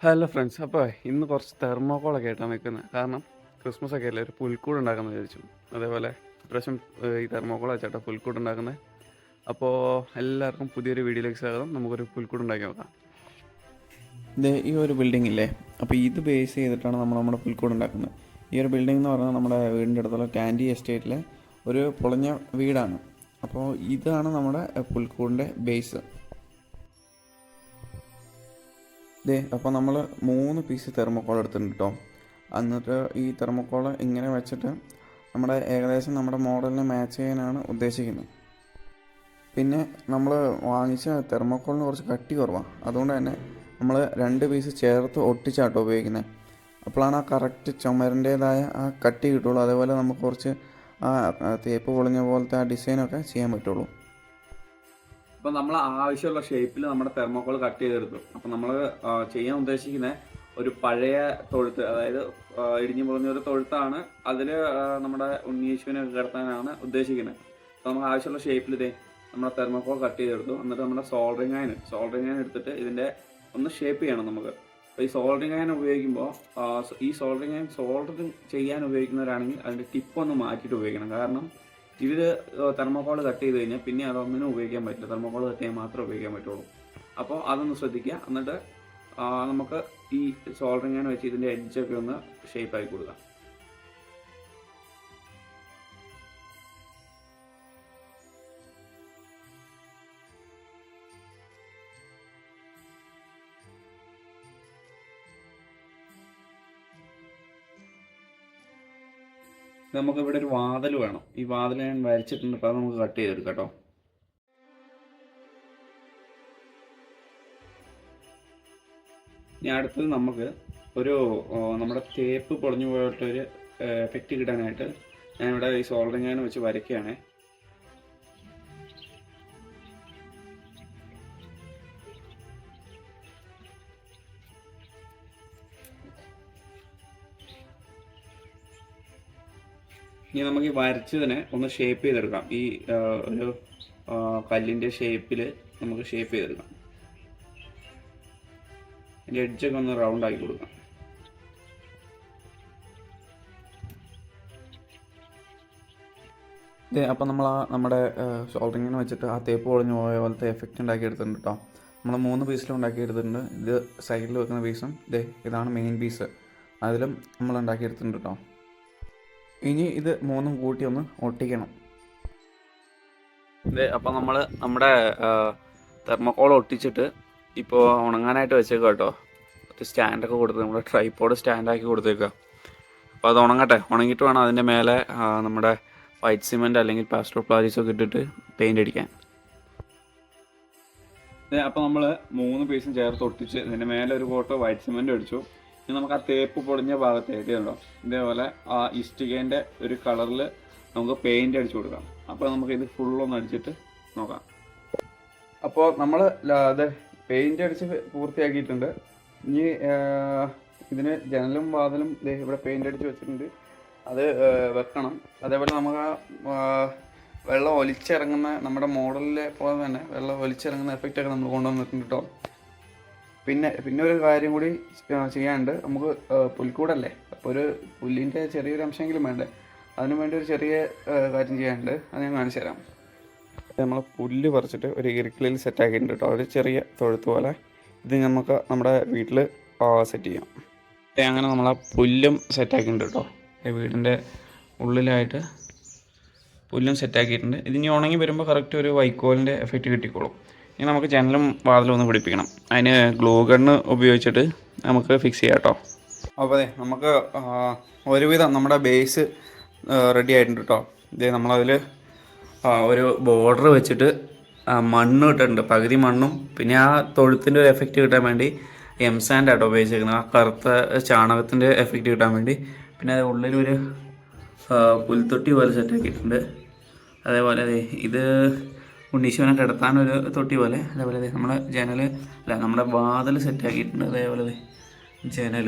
Hello friends. അപ്പോൾ ഇന്ന് കുറച്ച് തെർമോക്കോളൊക്കെ ആയിട്ടാണ് നിൽക്കുന്നത്. കാരണം ക്രിസ്മസ് ഒക്കെ അല്ലേ, ഒരു പുൽക്കൂട് ഉണ്ടാക്കുന്നത് വിചാരിച്ചു. അതേപോലെ ഇപ്രാവശ്യം ഈ തെർമോക്കോൾ വെച്ചാട്ടോ പുൽക്കൂട് ഉണ്ടാക്കുന്നത്. അപ്പോൾ എല്ലാവർക്കും പുതിയൊരു വീഡിയോയിലേക്ക് സ്വാഗതം. നമുക്കൊരു പുൽക്കൂട് ഉണ്ടാക്കി നോക്കാം. ഇത് ഈ ഒരു ബിൽഡിംഗ് ഇല്ലേ, അപ്പോൾ ഇത് ബേസ് ചെയ്തിട്ടാണ് നമ്മൾ നമ്മുടെ പുൽക്കൂട് ഉണ്ടാക്കുന്നത്. ഈ ഒരു ബിൽഡിംഗ് എന്ന് പറഞ്ഞാൽ നമ്മുടെ വീടിൻ്റെ അടുത്തുള്ള കാൻഡി എസ്റ്റേറ്റിലെ ഒരു പൊളിഞ്ഞ വീടാണ്. അപ്പോൾ ഇതാണ് നമ്മുടെ പുൽക്കൂടിൻ്റെ ബേസ്. അപ്പോൾ നമ്മൾ 3 പീസ് തെർമോക്കോൾ എടുത്തിട്ടുണ്ട് കേട്ടോ. എന്നിട്ട് ഈ തെർമോക്കോൾ ഇങ്ങനെ വെച്ചിട്ട് നമ്മുടെ ഏകദേശം നമ്മുടെ മോഡലിനെ മാച്ച് ചെയ്യാനാണ് ഉദ്ദേശിക്കുന്നത്. പിന്നെ നമ്മൾ വാങ്ങിച്ച തെർമോക്കോളിന് കുറച്ച് കട്ടി കുറവാണ്. അതുകൊണ്ട് തന്നെ നമ്മൾ 2 പീസ് ചേർത്ത് ഒട്ടിച്ചാട്ടോ ഉപയോഗിക്കുന്നത്. അപ്പോഴാണ് ആ കറക്റ്റ് ചുമരിൻ്റേതായ ആ കട്ടി കിട്ടുള്ളൂ. അതേപോലെ നമുക്ക് കുറച്ച് ആ തേപ്പ് പൊളിഞ്ഞ പോലത്തെ ആ ഡിസൈനൊക്കെ ചെയ്യാൻ പറ്റുള്ളൂ. അപ്പോൾ നമ്മൾ ആവശ്യമുള്ള ഷേപ്പിൽ നമ്മുടെ തെർമോക്കോൾ കട്ട് ചെയ്തെടുത്തു. അപ്പോൾ നമ്മൾ ചെയ്യാൻ ഉദ്ദേശിക്കുന്ന ഒരു പഴയ തൊഴുത്ത്, അതായത് ഇടിഞ്ഞു പൊളിഞ്ഞ ഒരു തൊഴുത്താണ്. അതിൽ നമ്മുടെ ഉണ്ണീശ്വരനെ കിടത്താനാണ് ഉദ്ദേശിക്കുന്നത്. അപ്പോൾ നമുക്ക് ആവശ്യമുള്ള ഷേപ്പിൽ നമ്മുടെ തെർമോക്കോൾ കട്ട് ചെയ്തെടുത്തു. എന്നിട്ട് നമ്മുടെ സോൾഡറിങ് അയൺ എടുത്തിട്ട് ഇതിൻ്റെ ഒന്ന് ഷേപ്പ് ചെയ്യണം നമുക്ക്. അപ്പോൾ ഈ സോൾഡറിങ് അയൺ ഉപയോഗിക്കുമ്പോൾ ഈ സോൾഡറിങ് അയൺ സോൾഡറിങ് ചെയ്യാൻ ഉപയോഗിക്കുന്നവരാണെങ്കിൽ അതിൻ്റെ ടിപ്പൊന്ന് മാറ്റിയിട്ട് ഉപയോഗിക്കണം. കാരണം ഇതിൽ തെർമോക്കോൾ കട്ട് ചെയ്ത് കഴിഞ്ഞാൽ പിന്നെ അതൊന്നിനും ഉപയോഗിക്കാൻ പറ്റില്ല. തെർമോക്കോൾ കട്ട് ചെയ്യാൻ മാത്രമേ ഉപയോഗിക്കാൻ പറ്റുള്ളൂ. അപ്പോൾ അതൊന്ന് ശ്രദ്ധിക്കുക. എന്നിട്ട് നമുക്ക് ഈ സോൾഡറിങ് അയൺ വെച്ച് ഇതിൻ്റെ എഡ്ജൊക്കെ ഒന്ന് ഷേപ്പാക്കി കൊടുക്കാം. നമുക്കിവിടെ ഒരു വാതിൽ വേണം. ഈ വാതിൽ ഞാൻ വരച്ചിട്ടുണ്ട്. അപ്പോൾ അത് നമുക്ക് കട്ട് ചെയ്തെടുക്കാം കേട്ടോ. ഇനി അടുത്തത് നമുക്ക് ഒരു നമ്മുടെ തേപ്പ് പൊളിഞ്ഞു പോയിട്ടൊരു എഫക്റ്റ് കിട്ടാനായിട്ട് ഞാനിവിടെ ഈ സോൾഡറിങ് അയൺ വെച്ച് വരയ്ക്കുകയാണ്. ഇനി നമുക്ക് ഈ വരച്ചതിനെ ഒന്ന് ഷേപ്പ് ചെയ്തെടുക്കാം. ഈ ഒരു കല്ലിൻ്റെ ഷേപ്പിൽ നമുക്ക് ഷേപ്പ് ചെയ്തെടുക്കാം. അതിൻ്റെ എഡ്ജൊക്കെ ഒന്ന് റൗണ്ട് ആക്കി കൊടുക്കാം. അപ്പോൾ നമ്മൾ നമ്മുടെ സോൾഡറിങ്ങിന് വെച്ചിട്ട് ആ തേപ്പ് പൊളിഞ്ഞു പോയ പോലത്തെ എഫക്റ്റ് ഉണ്ടാക്കിയെടുത്തിട്ടുണ്ട് കേട്ടോ. നമ്മൾ 3 പീസിലും ഉണ്ടാക്കിയെടുത്തിട്ടുണ്ട്. ഇത് സൈഡിൽ വെക്കുന്ന പീസും ഇതാണ് മെയിൻ പീസ്, അതിലും നമ്മൾ ഉണ്ടാക്കിയെടുത്തിട്ടുണ്ട് കേട്ടോ. ഇനി ഇത് 3ഉം കൂട്ടി ഒന്ന് ഒട്ടിക്കണം. അപ്പോൾ നമ്മൾ നമ്മുടെ തെർമോക്കോൾ ഒട്ടിച്ചിട്ട് ഇപ്പോൾ ഉണങ്ങാനായിട്ട് വെച്ചേക്കാം കേട്ടോ. ഒരു സ്റ്റാൻഡൊക്കെ കൊടുത്ത് നമ്മുടെ ട്രൈപോഡ് സ്റ്റാൻഡാക്കി കൊടുത്തേക്കുക. അപ്പോൾ അത് ഉണങ്ങട്ടെ. ഉണങ്ങിയിട്ട് വേണം അതിൻ്റെ മേലെ നമ്മുടെ വൈറ്റ് സിമെൻറ്റ് അല്ലെങ്കിൽ പാസ്റ്റർ പ്ലാരീസൊക്കെ ഇട്ടിട്ട് പെയിൻ്റ് അടിക്കാൻ. അപ്പോൾ നമ്മൾ 3 പീസും ചേർത്ത് ഒട്ടിച്ച് ഇതിൻ്റെ മേലെ ഒരു കോട്ട് വൈറ്റ് സിമെൻറ്റ് അടിച്ചു. ഇനി നമുക്ക് ആ തേപ്പ് പൊളിഞ്ഞ ഭാഗത്തേക്ക് ഉണ്ടോ ഇതേപോലെ ആ ഇഷ്ടികേൻ്റെ ഒരു കളറിൽ നമുക്ക് പെയിൻ്റ് അടിച്ചു കൊടുക്കാം. അപ്പോൾ നമുക്ക് ഇത് ഫുള്ളൊന്ന് അടിച്ചിട്ട് നോക്കാം. അപ്പോൾ നമ്മൾ അത് പെയിൻ്റ് അടിച്ച് പൂർത്തിയാക്കിയിട്ടുണ്ട്. ഇനി ഇതിന് ജനലും വാതിലും ഇവിടെ പെയിൻ്റ് അടിച്ച് വെച്ചിട്ടുണ്ട്, അത് വെക്കണം. അതേപോലെ നമുക്ക് വെള്ളം ഒലിച്ചിറങ്ങുന്ന നമ്മുടെ മോഡലിലെ പോലെ തന്നെ വെള്ളം ഒലിച്ചിറങ്ങുന്ന എഫക്റ്റൊക്കെ നമ്മൾ കൊണ്ടുവന്നിട്ടുണ്ട് കേട്ടോ. പിന്നെ ഒരു കാര്യം കൂടി ചെയ്യാനുണ്ട്. നമുക്ക് പുൽക്കൂടല്ലേ, അപ്പോൾ ഒരു പുല്ലിൻ്റെ ചെറിയൊരു അംശമെങ്കിലും വേണ്ടേ. അതിനു വേണ്ടി ഒരു ചെറിയ കാര്യം ചെയ്യാനുണ്ട്, അത് ഞാൻ കാണിച്ചു തരാം. നമ്മൾ പുല്ല് പറിച്ചിട്ട് ഒരു ഇറുക്കിളിൽ സെറ്റാക്കിയിട്ടുണ്ട് കേട്ടോ, ഒരു ചെറിയ തൊഴുത്ത് പോലെ. ഇത് നമുക്ക് നമ്മുടെ വീട്ടിൽ സെറ്റ് ചെയ്യാം. അങ്ങനെ നമ്മൾ ആ പുല്ലും സെറ്റാക്കിയിട്ടുണ്ട് കേട്ടോ. വീടിൻ്റെ ഉള്ളിലായിട്ട് പുല്ലും സെറ്റാക്കിയിട്ടുണ്ട്. ഇതിനി ഉണങ്ങി വരുമ്പോൾ കറക്റ്റ് ഒരു വൈക്കോലിൻ്റെ എഫക്റ്റ് കിട്ടിക്കോളും. ഇനി നമുക്ക് ജനലും വാതിലും ഒന്ന് പിടിപ്പിക്കണം. അതിന് ഗ്ലൂ ഗണ്ണ് ഉപയോഗിച്ചിട്ട് നമുക്ക് ഫിക്സ് ചെയ്യാം കേട്ടോ. അപ്പോൾ നമുക്ക് ഒരുവിധം നമ്മുടെ ബേസ് റെഡി ആയിട്ടുണ്ട് കേട്ടോ. നമ്മളതിൽ ഒരു ബോർഡർ വെച്ചിട്ട് മണ്ണ് ഇട്ടിട്ടുണ്ട്, പകുതി മണ്ണും പിന്നെ ആ തൊഴുത്തിൻ്റെ ഒരു എഫക്റ്റ് കിട്ടാൻ വേണ്ടി സാൻഡ് ആട്ടോ ഉപയോഗിച്ചിരിക്കുന്നത്, ആ കറുത്ത ചാണകത്തിൻ്റെ എഫക്റ്റ് കിട്ടാൻ വേണ്ടി. പിന്നെ അത് ഉള്ളിലൊരു പുൽത്തൊട്ടി പോലെ സെറ്റാക്കിയിട്ടുണ്ട്. അതേപോലെ ഇത് ഉണ്ണീശ്വരനെ കിടത്താനൊരു തൊട്ടി പോലെ. അതേപോലെ നമ്മുടെ വാതിൽ സെറ്റാക്കിയിട്ടുണ്ട്. അതേപോലെ ജനൽ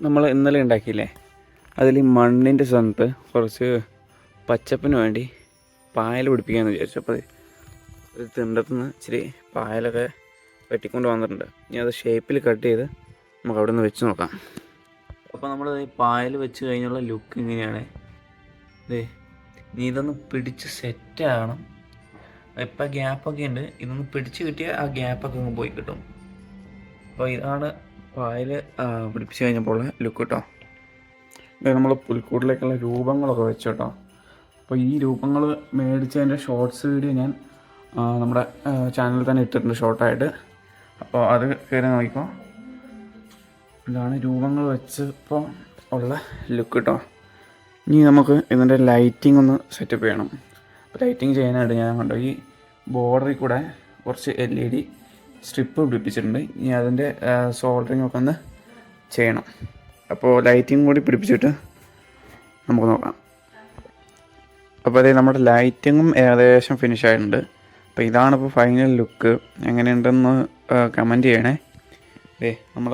നമ്മൾ ഇന്നലെ ഉണ്ടാക്കിയില്ലേ, അതിൽ ഈ മണ്ണിൻ്റെ സ്ഥാനത്ത് കുറച്ച് പച്ചപ്പിന് വേണ്ടി പായൽ പിടിപ്പിക്കാമെന്ന് വിചാരിച്ചു. അപ്പോൾ ഒരു തിണ്ടത്തുനിന്ന് ഇച്ചിരി പായലൊക്കെ വെട്ടിക്കൊണ്ട് വന്നിട്ടുണ്ട്. ഇനി അത് ഷേപ്പിൽ കട്ട് ചെയ്ത് നമുക്ക് അവിടെ നിന്ന് വെച്ച് നോക്കാം. അപ്പോൾ നമ്മൾ ഈ പായൽ വെച്ച് കഴിഞ്ഞുള്ള ലുക്ക് ഇങ്ങനെയാണ്. ഇതേ ഇനി ഇതൊന്ന് പിടിച്ച് സെറ്റാകണം. ഇപ്പം ഗ്യാപ്പൊക്കെ ഉണ്ട്, ഇതൊന്ന് പിടിച്ച് കിട്ടിയാൽ ആ ഗ്യാപ്പൊക്കെ അങ്ങ് പോയി കിട്ടും. അപ്പോൾ ഇതാണ് പായൽ പിടിപ്പിച്ച് കഴിഞ്ഞപ്പോൾ ലുക്ക് കേട്ടോ. ഇത് നമ്മൾ പുൽക്കൂട്ടിലേക്കുള്ള രൂപങ്ങളൊക്കെ വെച്ചു കേട്ടോ. അപ്പോൾ ഈ രൂപങ്ങൾ മേടിച്ചതിൻ്റെ ഷോർട്സ് വീഡിയോ ഞാൻ നമ്മുടെ ചാനലിൽ തന്നെ ഇട്ടിട്ടുണ്ട് ഷോർട്ടായിട്ട്. അപ്പോൾ അത് കയറി നോക്കിക്കോ. ഇതാണ് രൂപങ്ങൾ വെച്ചപ്പോൾ ഉള്ള ലുക്ക് കേട്ടോ. ഇനി നമുക്ക് ഇതിൻ്റെ ലൈറ്റിംഗ് ഒന്ന് സെറ്റപ്പ് ചെയ്യണം. അപ്പോൾ ലൈറ്റിംഗ് ചെയ്യാനായിട്ട് ഞാൻ കണ്ടോ ഈ ബോർഡറിൽ കൂടെ കുറച്ച് LED സ്ട്രിപ്പ് പിടിപ്പിച്ചിട്ടുണ്ട്. ഇനി അതിൻ്റെ സോൾഡറിങ് ഒക്കെ ഒന്ന് ചെയ്യണം. അപ്പോൾ ലൈറ്റിംഗ് കൂടി പിടിപ്പിച്ചിട്ട് നമുക്ക് നോക്കാം. അപ്പോൾ അതേ നമ്മുടെ ലൈറ്റിങ്ങും ഏകദേശം ഫിനിഷ് ആയിട്ടുണ്ട്. അപ്പോൾ ഇതാണിപ്പോൾ ഫൈനൽ ലുക്ക്. എങ്ങനെയുണ്ടെന്ന് കമൻറ്റ് ചെയ്യണേ. നമ്മൾ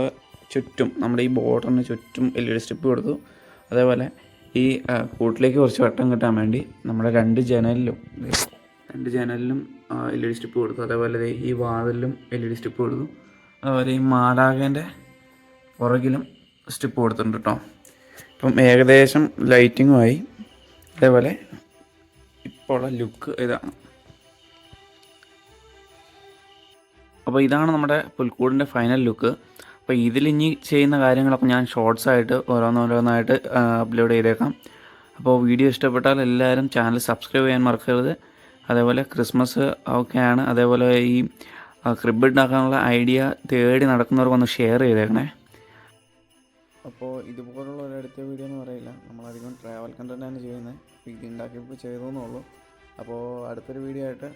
ചുറ്റും നമ്മുടെ ഈ ബോർഡറിന് ചുറ്റും LED സ്ട്രിപ്പ് കൊടുത്തു. അതേപോലെ ഈ കൂട്ടിലേക്ക് കുറച്ച് വട്ടം കിട്ടാൻ വേണ്ടി നമ്മുടെ രണ്ട് ജനലിലും LED സ്ട്രിപ്പ് കൊടുത്തു. അതേപോലെ ഈ വാതിലിലും LED സ്ട്രിപ്പ് കൊടുത്തു. അതുപോലെ ഈ മാലാഖേൻ്റെ പുറകിലും സ്ട്രിപ്പ് കൊടുത്തിട്ടുണ്ട് കേട്ടോ. ഇപ്പം ഏകദേശം ലൈറ്റിങ്ങുമായി. അതേപോലെ ഇപ്പോൾ ഉള്ള ലുക്ക് ഇതാണ്. അപ്പോൾ ഇതാണ് നമ്മുടെ പുൽക്കൂടിൻ്റെ ഫൈനൽ ലുക്ക്. അപ്പോൾ ഇതിലിനി ചെയ്യുന്ന കാര്യങ്ങളൊക്കെ ഞാൻ ഷോർട്സായിട്ട് ഓരോന്നോരോന്നായിട്ട് അപ്ലോഡ് ചെയ്തേക്കാം. അപ്പോൾ വീഡിയോ ഇഷ്ടപ്പെട്ടാൽ എല്ലാവരും ചാനൽ സബ്സ്ക്രൈബ് ചെയ്യാൻ മറക്കരുത്. അതേപോലെ ക്രിസ്മസ് ഒക്കെയാണ്, അതേപോലെ ഈ ക്രിബ് ഉണ്ടാക്കാനുള്ള ഐഡിയ തേടി നടക്കുന്നവർക്കൊന്ന് ഷെയർ ചെയ്തേക്കണേ. അപ്പോൾ ഇതുപോലുള്ള ഒരടുത്ത വീഡിയോ എന്ന് പറയില്ല, നമ്മളധികം ട്രാവൽ കണ്ടൻറ്റാണ് ചെയ്യുന്നത്. അപ്പോൾ ഇത് ഉണ്ടാക്കിയപ്പോൾ ചെയ്തതെന്നുള്ളൂ. അപ്പോൾ അടുത്തൊരു വീഡിയോ ആയിട്ട്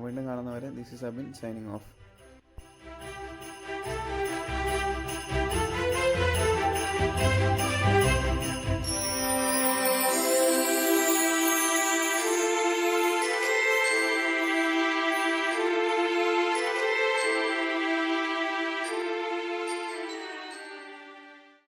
വീണ്ടും കാണുന്നവരെ this is Abin signing off.